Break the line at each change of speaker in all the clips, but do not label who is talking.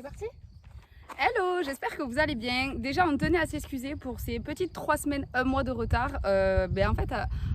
C'est parti? Hello, j'espère que vous allez bien. Déjà, on tenait à s'excuser pour ces petites 3 semaines, un mois de retard. En fait,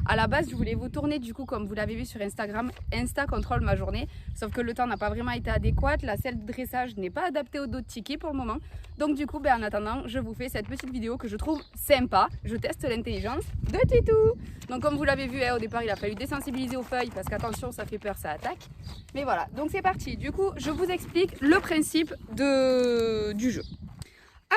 à la base, je voulais vous tourner du coup, comme vous l'avez vu sur Instagram, Insta contrôle ma journée. Sauf que le temps n'a pas vraiment été adéquat. La selle de dressage n'est pas adaptée au dos de Tiki pour le moment. Donc du coup, en attendant, je vous fais cette petite vidéo que je trouve sympa. Je teste l'intelligence de Titou. Donc comme vous l'avez vu, au départ, il a fallu désensibiliser aux feuilles parce qu'attention, ça fait peur, ça attaque. Mais voilà, donc c'est parti. Du coup, je vous explique le principe du jeu.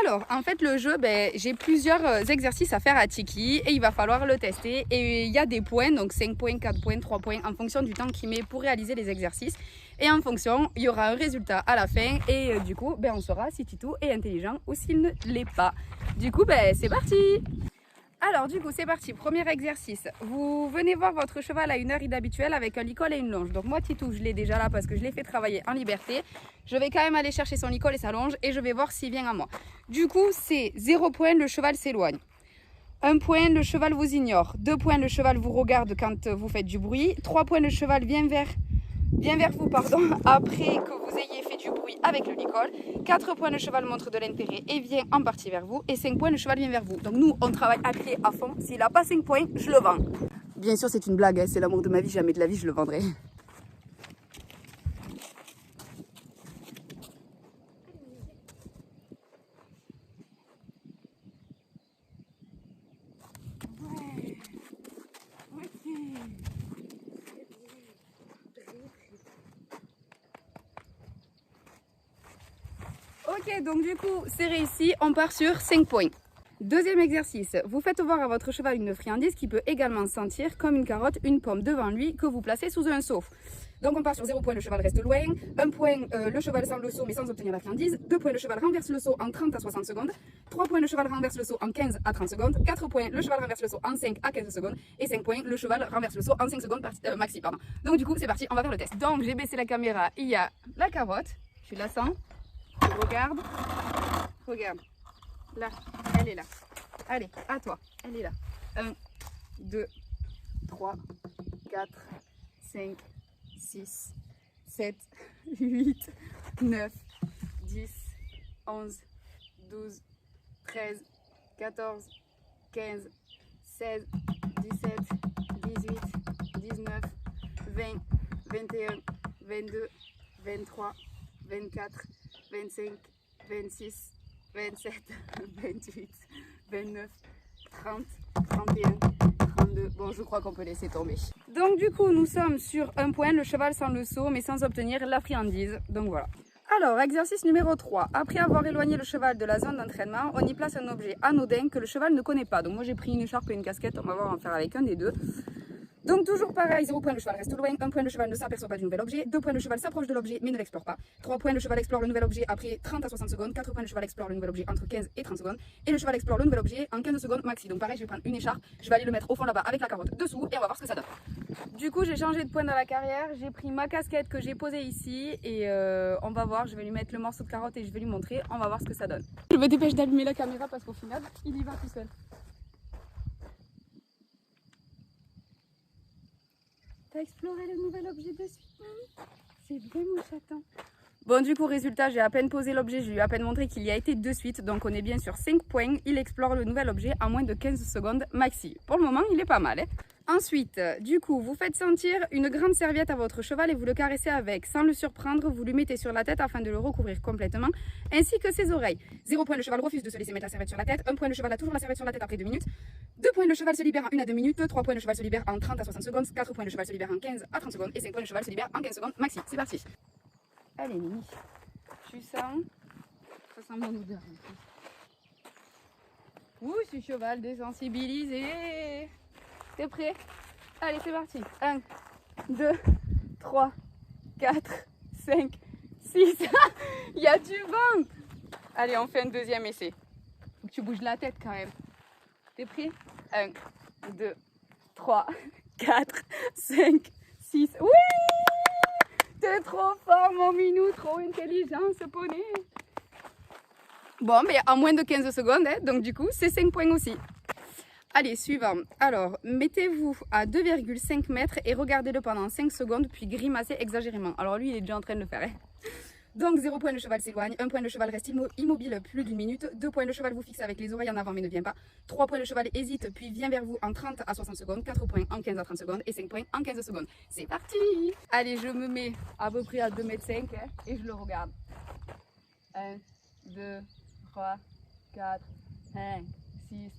Alors, en fait, le jeu, j'ai plusieurs exercices à faire à Tiki et il va falloir le tester. Et il y a des points, donc 5 points, 4 points, 3 points, en fonction du temps qu'il met pour réaliser les exercices. Et en fonction, il y aura un résultat à la fin. Et du coup, on saura si Titou est intelligent ou s'il ne l'est pas. Du coup, c'est parti! Alors du coup c'est parti, premier exercice. Vous venez voir votre cheval à une heure inhabituelle avec un licol et une longe. Donc moi Titou je l'ai déjà là parce que je l'ai fait travailler en liberté. Je vais quand même aller chercher son licol et sa longe et je vais voir s'il vient à moi. Du coup c'est 0 point, le cheval s'éloigne. 1 point, le cheval vous ignore. 2 points, le cheval vous regarde quand vous faites du bruit. 3 points, le cheval vient vers vous après que vous ayez fait du bruit avec le licol. 4 points, le cheval montre de l'intérêt et vient en partie vers vous. Et 5 points, le cheval vient vers vous. Donc nous, on travaille à pied à fond. S'il n'a pas 5 points, je le vends. Bien sûr, c'est une blague, c'est l'amour de ma vie. Jamais de la vie, je le vendrai. Ok, donc du coup, c'est réussi. On part sur 5 points. Deuxième exercice, vous faites voir à votre cheval une friandise qui peut également sentir comme une carotte, une pomme devant lui que vous placez sous un seau. Donc on part sur 0 point, le cheval reste loin. 1 point, le cheval sent le seau mais sans obtenir la friandise. 2 points, le cheval renverse le seau en 30 à 60 secondes. 3 points, le cheval renverse le seau en 15 à 30 secondes. 4 points, le cheval renverse le seau en 5 à 15 secondes. Et 5 points, le cheval renverse le seau en 5 secondes maxi. Pardon. Donc du coup, c'est parti, on va faire le test. Donc j'ai baissé la caméra, il y a la carotte, tu la sens, tu regardes, regarde, là, elle est là. Allez, à toi, elle est là. 1, 2, 3, 4, 5, 6, 7, 8, 9, 10, 11, 12, 13, 14, 15, 16, 17, 18, 19, 20, 21, 22, 23, 24, 25, 26, 27, 28, 29, 30, 31, 32. Bon, je crois qu'on peut laisser tomber. Donc du coup, nous sommes sur 1 point, le cheval sans le seau, mais sans obtenir la friandise. Donc voilà. Alors, exercice numéro 3. Après avoir éloigné le cheval de la zone d'entraînement, on y place un objet anodin que le cheval ne connaît pas. Donc moi, j'ai pris une écharpe et une casquette. On va voir en faire avec un des deux. Donc toujours pareil, 0 point, le cheval reste loin. 1 point, le cheval ne s'aperçoit pas du nouvel objet. 2 points, le cheval s'approche de l'objet mais ne l'explore pas. 3 points, le cheval explore le nouvel objet après 30 à 60 secondes. 4 points, le cheval explore le nouvel objet entre 15 et 30 secondes. Et le cheval explore le nouvel objet en 15 secondes maxi. Donc pareil, je vais prendre une écharpe, je vais aller le mettre au fond là-bas avec la carotte dessous et on va voir ce que ça donne. Du coup, j'ai changé de point dans la carrière. J'ai pris ma casquette que j'ai posée ici et on va voir. Je vais lui mettre le morceau de carotte et je vais lui montrer. On va voir ce que ça donne. Je me dépêche d'allumer la caméra parce qu'au final, il y va tout seul. T'as exploré le nouvel objet de suite, c'est bien mon chaton. Bon, du coup, résultat, j'ai à peine posé l'objet, je lui ai à peine montré qu'il y a été de suite. Donc on est bien sur 5 points. Il explore le nouvel objet en moins de 15 secondes maxi. Pour le moment, il est pas mal. Ensuite, du coup, vous faites sentir une grande serviette à votre cheval et vous le caressez avec. Sans le surprendre, vous lui mettez sur la tête afin de le recouvrir complètement, ainsi que ses oreilles. 0 point, le cheval refuse de se laisser mettre la serviette sur la tête. 1 point, le cheval a toujours la serviette sur la tête après 2 minutes. 2 points, le cheval se libère en 1 à 2 minutes. 3 points, le cheval se libère en 30 à 60 secondes. 4 points, le cheval se libère en 15 à 30 secondes. Et 5 points, le cheval se libère en 15 secondes maxi. C'est parti. Allez, Mimi. Tu sens? Ça sent mon odeur. Ouh, je suis cheval désensibilisé. T'es prêt? Allez, c'est parti. 1, 2, 3, 4, 5, 6. Il y a du vent. Allez, on fait un deuxième essai. Faut que tu bouges la tête quand même. T'es prêt? 1, 2, 3, 4, 5, 6. Oui! T'es trop fort, mon minou. Trop intelligent, ce poney. Bon, mais en moins de 15 secondes, donc du coup, c'est 5 points aussi. Allez, suivant. Alors, mettez-vous à 2,5 mètres et regardez-le pendant 5 secondes, puis grimacez exagérément. Alors lui, il est déjà en train de le faire. Donc 0 point, le cheval s'éloigne, 1 point, le cheval reste immobile plus d'une minute, 2 points, le cheval vous fixe avec les oreilles en avant mais ne vient pas, 3 points, le cheval hésite puis vient vers vous en 30 à 60 secondes, 4 points en 15 à 30 secondes et 5 points en 15 secondes. C'est parti! Allez, je me mets à peu près à 2,5 m hein, et je le regarde. 1, 2, 3, 4, 5, 6.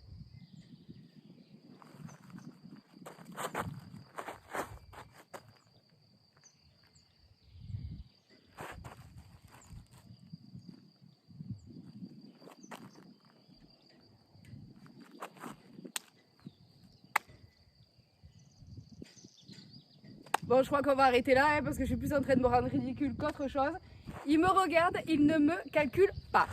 Bon, je crois qu'on va arrêter là hein, parce que je suis plus en train de me rendre ridicule qu'autre chose. Il me regarde, il ne me calcule pas.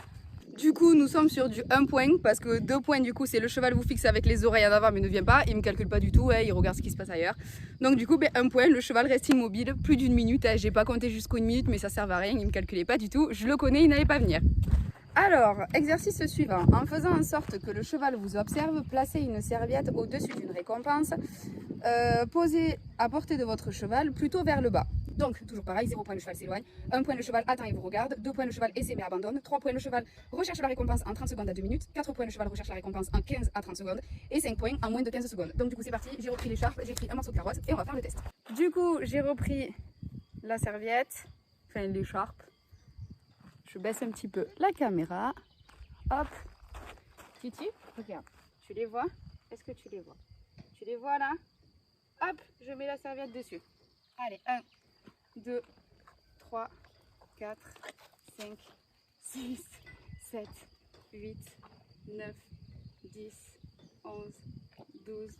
Du coup, nous sommes sur du 1 point parce que 2 points, du coup, c'est le cheval vous fixe avec les oreilles en avant mais ne vient pas. Il ne me calcule pas du tout, hein, il regarde ce qui se passe ailleurs. Donc, du coup, 1 point, le cheval reste immobile plus d'une minute. Hein, j'ai pas compté jusqu'à une minute, mais ça sert à rien, il ne me calculait pas du tout. Je le connais, il n'allait pas venir. Alors, exercice suivant. En faisant en sorte que le cheval vous observe, placez une serviette au-dessus d'une récompense. Posez à portée de votre cheval plutôt vers le bas. Donc, toujours pareil, 0 point, le cheval s'éloigne. 1 point, le cheval attend et vous regarde. 2 points, le cheval essaie mais abandonne. 3 points, le cheval recherche la récompense en 30 secondes à 2 minutes. 4 points, le cheval recherche la récompense en 15 à 30 secondes. Et 5 points en moins de 15 secondes. Donc, du coup, c'est parti. J'ai repris l'écharpe, j'ai pris un morceau de carotte et on va faire le test. Du coup, j'ai repris la serviette, enfin l'écharpe. Je baisse un petit peu la caméra. Hop. Titi, regarde. Tu les vois? Est-ce que tu les vois? Tu les vois là? Hop, je mets la serviette dessus. Allez, 1, 2, 3, 4, 5, 6, 7, 8, 9, 10, 11, 12,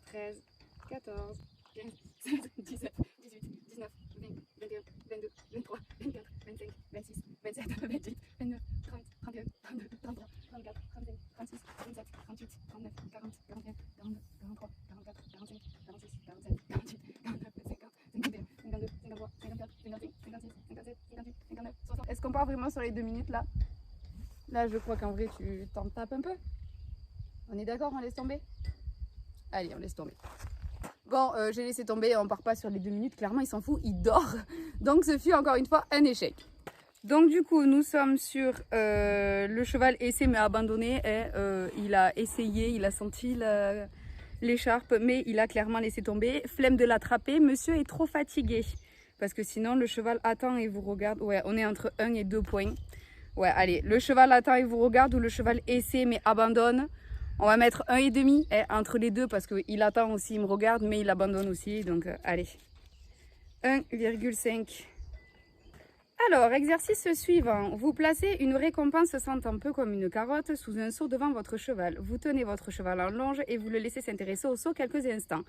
13, 14, 15, 16, 17, 18, 19, 20, 21, 22, 23, 24, 25, 26, 27, 28, 29, 30, 31, 32, 33, 34, 35, 36, 37, 38, 39, 40, 41, 42, 43, 44, 45, 46, 47, 48, 49, 50, 51, 52, 53, 54, 55, 56, 57, 58, 59, 60. Est-ce qu'on part vraiment sur les 2 minutes là? Là, je crois qu'en vrai, tu t'en tapes un peu. On est d'accord, on laisse tomber? Allez, on laisse tomber. Bon, j'ai laissé tomber, on part pas sur les 2 minutes. Clairement, il s'en fout, il dort. Donc, ce fut encore une fois un échec. Donc, du coup, nous sommes sur le cheval essaie mais abandonné. Et, il a essayé, il a senti l'écharpe, mais il a clairement laissé tomber. Flemme de l'attraper, monsieur est trop fatigué. Parce que sinon, le cheval attend et vous regarde. Ouais, on est entre 1 et 2 points. Ouais, allez, le cheval attend et vous regarde ou le cheval essaie mais abandonne. On va mettre 1,5 entre les deux parce qu'il attend aussi, il me regarde, mais il abandonne aussi. Donc, allez, 1,5. Alors, exercice suivant. Vous placez une récompense sentant peu comme une carotte sous un seau devant votre cheval. Vous tenez votre cheval en longe et vous le laissez s'intéresser au seau quelques instants.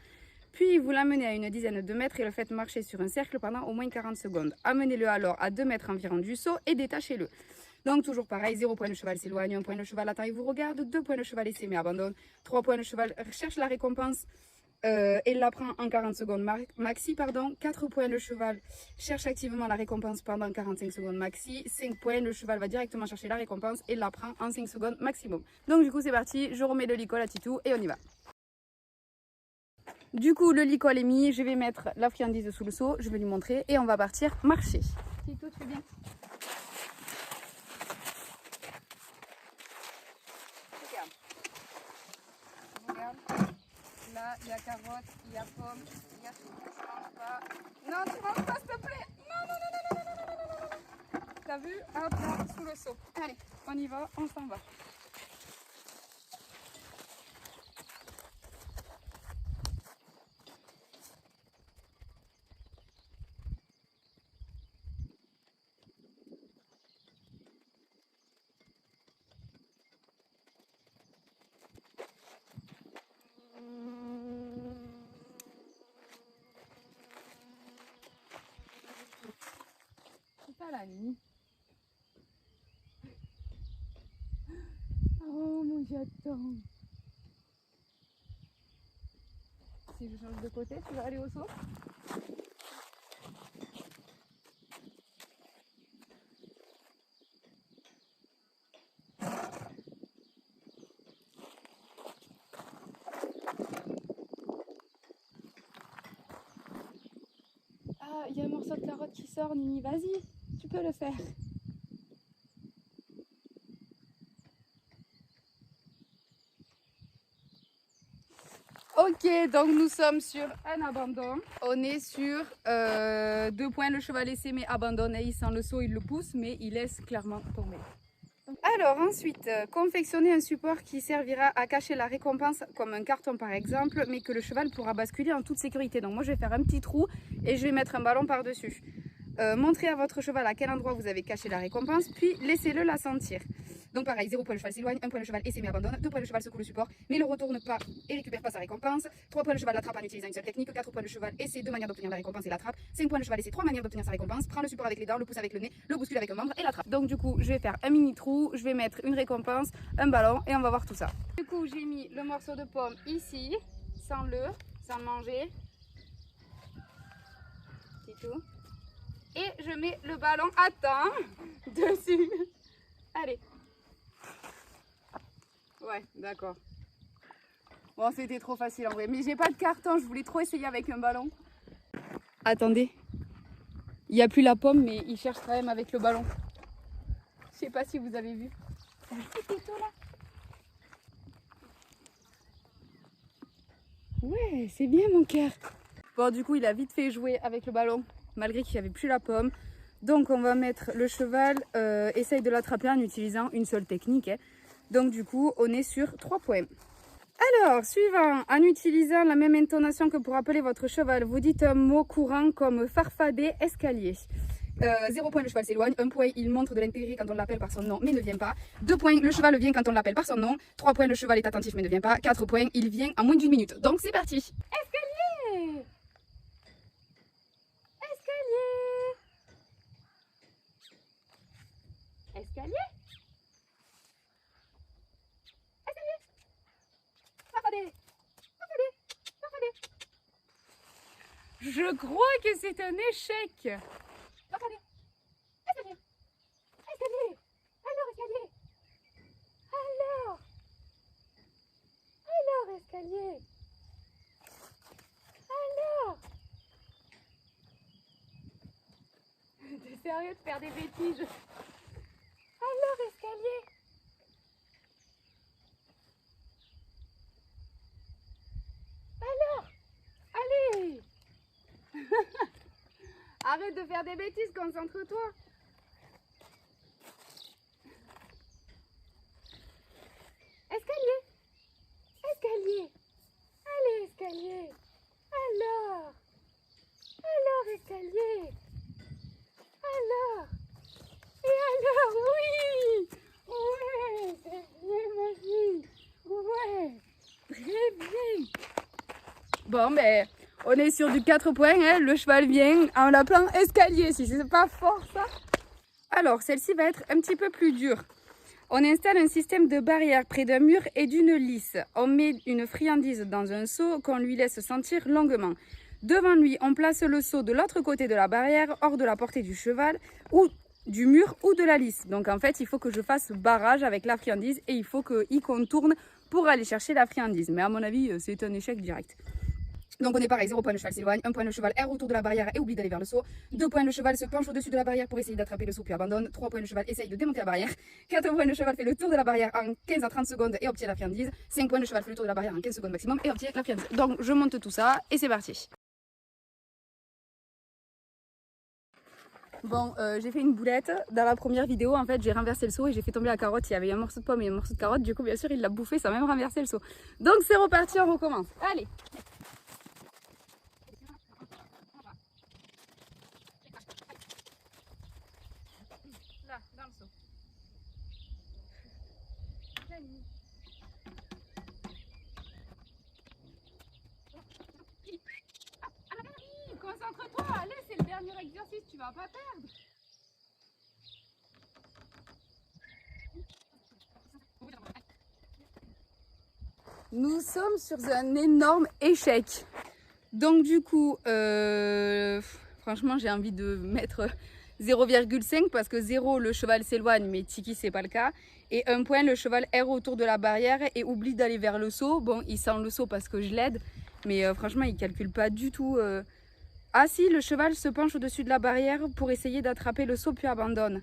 Puis, vous l'amenez à une dizaine de mètres et le faites marcher sur un cercle pendant au moins 40 secondes. Amenez-le alors à 2 mètres environ du seau et détachez-le. Donc, toujours pareil, 0 point, le cheval s'éloigne, 1 point, le cheval attend et vous regarde, 2 points, le cheval essaie mais abandonne, 3 points, le cheval cherche la récompense et la prend en 40 secondes maxi, 4 points, le cheval cherche activement la récompense pendant 45 secondes maxi, 5 points, le cheval va directement chercher la récompense et la prend en 5 secondes maximum. Donc, du coup, c'est parti, je remets le licol à Titou et on y va. Du coup, le licol est mis, je vais mettre la friandise sous le seau, je vais lui montrer et on va partir marcher. Titou, tu fais bien? Regarde, là il y a carotte, il y a pomme, il y a tout. Tu manges pas. Non, tu manges pas, s'il te plaît. Non, non, non, non, non, non, non, non, non, non. T'as vu? Hop là, sous le seau. Allez, on y va, on s'en va. C'est pas la nuit. Oh mon Dieu, attends. Si je change de côté, tu vas aller au seau? Ah, il y a un morceau de carotte qui sort, Nini, vas-y. Tu peux le faire. Ok, donc nous sommes sur un abandon. On est sur 2 points. Le cheval essaie mais abandonne et il sent le saut, il le pousse, mais il laisse clairement tomber. Alors ensuite, confectionner un support qui servira à cacher la récompense, comme un carton par exemple, mais que le cheval pourra basculer en toute sécurité. Donc moi je vais faire un petit trou et je vais mettre un ballon par-dessus. Montrez à votre cheval à quel endroit vous avez caché la récompense, puis laissez-le la sentir. Donc pareil, 0 points le cheval s'éloigne, 1 point le cheval essaie mais abandonne, 2 points le cheval secoue le support mais ne retourne pas et récupère pas sa récompense, 3 points le cheval l'attrape en utilisant une seule technique, 4 points le cheval essaie 2 manières d'obtenir la récompense et l'attrape, 5 points le cheval essaie 3 manières d'obtenir sa récompense, prend le support avec les dents, le pousse avec le nez, le bouscule avec un membre et l'attrape. Donc du coup je vais faire un mini trou, je vais mettre une récompense, un ballon et on va voir tout ça. Du coup j'ai mis le morceau de pomme ici, sans le manger, c'est tout. Et je mets le ballon à temps dessus. Allez. Ouais, d'accord. Bon, c'était trop facile en vrai. Mais j'ai pas de carton, je voulais trop essayer avec un ballon. Attendez. Il n'y a plus la pomme, mais il cherche quand même avec le ballon. Je sais pas si vous avez vu. Ouais, c'est bien mon cœur. Bon, du coup, il a vite fait jouer avec le ballon, malgré qu'il n'y avait plus la pomme. Donc, on va mettre le cheval, essaye de l'attraper en utilisant une seule technique. Hein. Donc, du coup, on est sur 3 points. Alors, suivant, en utilisant la même intonation que pour appeler votre cheval, vous dites un mot courant comme farfadet, escalier. 0 point, le cheval s'éloigne. 1 point, il montre de l'intérêt quand on l'appelle par son nom, mais ne vient pas. 2 points, le cheval vient quand on l'appelle par son nom. 3 points, le cheval est attentif, mais ne vient pas. 4 points, il vient en moins d'1 minute. Donc, c'est parti. Escalier! Escalier! Escalier? Escalier! Farfadet! Farfadet! Farfadet! Je crois que c'est un échec. Farfadet! Escalier! Escalier! Alors, escalier! Alors! Alors, escalier! Alors! T'es sérieux de faire des bêtises? Alors, escalier! Alors! Allez! Arrête de faire des bêtises, concentre-toi! Escalier! Escalier! Allez, escalier! Alors! Alors, escalier! Alors! Et alors, oui! Ouais! C'est bien, ma fille! Ouais! Très bien! Bon, ben, on est sur du 4 points, hein. Le cheval vient en l'appelant escalier, si c'est pas fort ça! Alors, celle-ci va être un petit peu plus dure. On installe un système de barrière près d'un mur et d'une lisse. On met une friandise dans un seau qu'on lui laisse sentir longuement. Devant lui, on place le seau de l'autre côté de la barrière, hors de la portée du cheval, ou du mur ou de la lisse. Donc en fait, il faut que je fasse barrage avec la friandise et il faut qu'il contourne pour aller chercher la friandise. Mais à mon avis, c'est un échec direct. Donc on est pareil, 0 point le cheval s'éloigne, 1 point le cheval erre autour de la barrière et oublie d'aller vers le seau, 2 points le cheval se penche au-dessus de la barrière pour essayer d'attraper le seau puis abandonne, 3 points le cheval essaye de démonter la barrière, 4 points le cheval fait le tour de la barrière en 15 à 30 secondes et obtient la friandise, 5 points le cheval fait le tour de la barrière en 15 secondes maximum et obtient la friandise. Donc je monte tout ça et c'est parti. Bon, j'ai fait une boulette. Dans la première vidéo, en fait, j'ai renversé le seau et j'ai fait tomber la carotte. Il y avait un morceau de pomme et un morceau de carotte. Du coup, bien sûr, il l'a bouffé, ça a même renversé le seau. Donc c'est reparti, on recommence. Allez! Là, dans le seau. Concentre-toi, allez, c'est le dernier exercice, tu vas pas perdre. Nous sommes sur un énorme échec. Donc du coup, franchement, j'ai envie de mettre 0,5 parce que 0, le cheval s'éloigne, mais Tiki, c'est pas le cas. Et 1 point, le cheval erre autour de la barrière et oublie d'aller vers le seau. Bon, il sent le seau parce que je l'aide, mais franchement, il calcule pas du tout Assis, le cheval se penche au-dessus de la barrière pour essayer d'attraper le seau puis abandonne.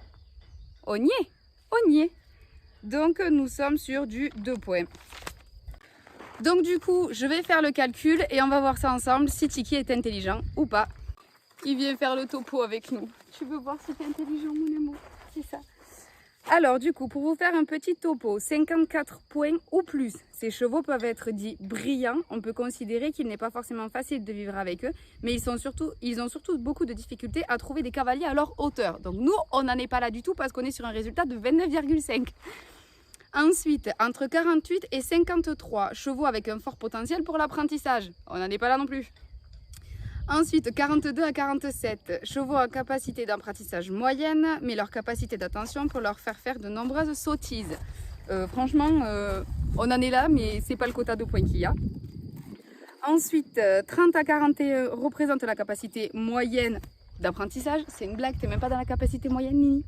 On y est, on y est. Donc nous sommes sur du 2 points. Donc du coup, je vais faire le calcul et on va voir ça ensemble si Tiki est intelligent ou pas. Il vient faire le topo avec nous. Tu veux voir si tu es intelligent, mon amour? C'est ça. Alors du coup, pour vous faire un petit topo, 54 points ou plus. Ces chevaux peuvent être dits brillants. On peut considérer qu'il n'est pas forcément facile de vivre avec eux, mais ils ont surtout beaucoup de difficultés à trouver des cavaliers à leur hauteur. Donc nous, on n'en est pas là du tout parce qu'on est sur un résultat de 29,5. Ensuite, entre 48 et 53 chevaux avec un fort potentiel pour l'apprentissage. On n'en est pas là non plus. Ensuite, 42 à 47 chevaux en capacité d'apprentissage moyenne, mais leur capacité d'attention peut leur faire de nombreuses sottises. Franchement, on en est là, mais c'est pas le quota de points qu'il y a. Ensuite, 30 à 41 représentent la capacité moyenne d'apprentissage. C'est une blague, t'es même pas dans la capacité moyenne, Nini.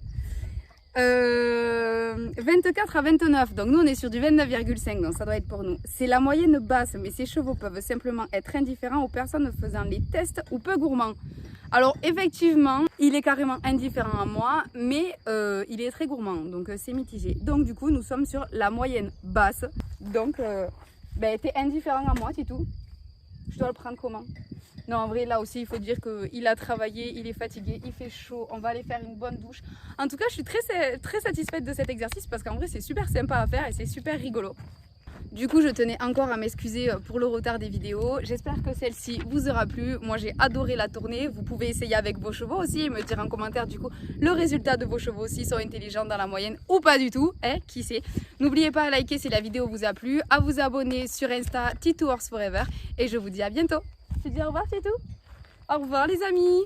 24 à 29, donc nous on est sur du 29,5, donc ça doit être pour nous. C'est la moyenne basse, mais ces chevaux peuvent simplement être indifférents aux personnes faisant les tests ou peu gourmands. Alors effectivement, il est carrément indifférent à moi, mais il est très gourmand, donc c'est mitigé. Donc du coup, nous sommes sur la moyenne basse, donc t'es indifférent à moi, c'est tout. Je dois le prendre comment? Non, en vrai, là aussi, il faut dire qu'il a travaillé, il est fatigué, il fait chaud, on va aller faire une bonne douche. En tout cas, je suis très satisfaite de cet exercice parce qu'en vrai, c'est super sympa à faire et c'est super rigolo. Du coup, je tenais encore à m'excuser pour le retard des vidéos. J'espère que celle-ci vous aura plu. Moi, j'ai adoré la tournée. Vous pouvez essayer avec vos chevaux aussi et me dire en commentaire, du coup, le résultat de vos chevaux, s'ils sont intelligents dans la moyenne ou pas du tout. Qui sait? N'oubliez pas à liker si la vidéo vous a plu, à vous abonner sur Insta, Titou Horse Forever. Et je vous dis à bientôt. Je te dis au revoir, c'est tout. Au revoir, les amis.